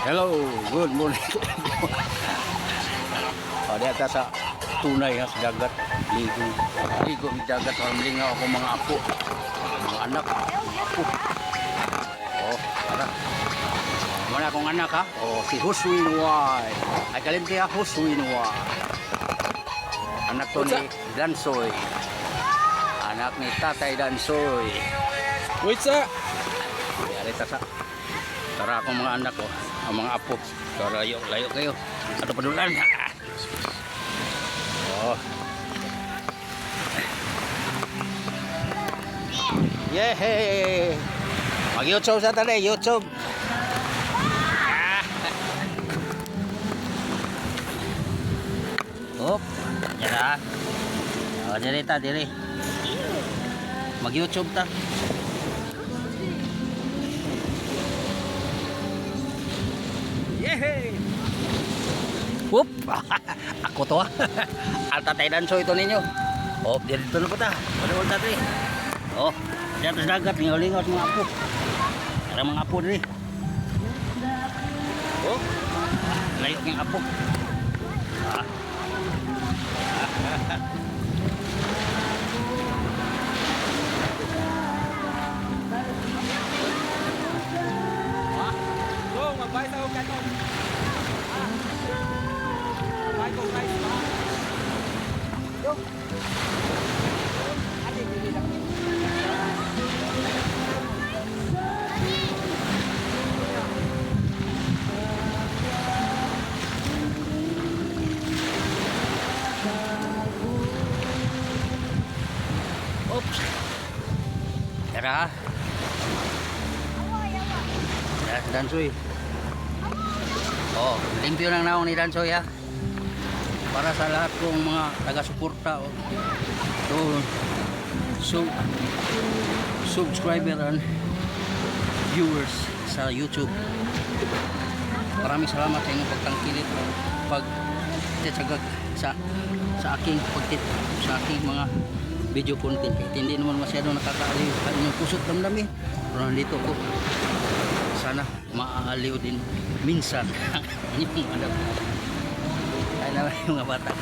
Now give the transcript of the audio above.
Hello, good morning. Di atas sa tunay ha, sa dagat. Ligo sa dagat. Maraming ako mga apo. Mga anak. Apo. Oh, tara. Mana akong anak ha? Oh, si Huswin Way. Ay kalimti ha, Huswin Way. Anak to ni Dansoy. Anak ni Tatay Dansoy. Wait sa. Di atas sa. Tara akong mga anak ko. Ang mga apo. So, layo kayo. Ato padulan. Oh. Yehey! Mag-YouTube sa tali, YouTube. Hop, yan ha. O, diri. Mag-YouTube ta. Yehey! Whoop! Ako to ha. Tatay Dansoy ito ninyo. Oh, dito na po ta. Padawal ta diri. Oh, dito sa dagat. Lingaw-lingaw sa mga apo. Ada mga apo diri. Oh, layo ng apo. Ah. Go, magbay sa huwag kanon. Magbay ko guys. Go. Adi, dili lang. Oops. Tara. Dansoy. Oh, limpyo ng naong ni Dansoy ha. Para sa lahat kong mga taga-suporta o subscriber and viewers sa YouTube. Maraming salamat sa inyong pagtangkilik pagtitsagag sa aking mga video content. Hindi naman masyado nakakaaliw ang inyong puso't damdamin. Pero nandito ko. Sana maaaliw din minsan yung anak. Ay naman yung mga bata.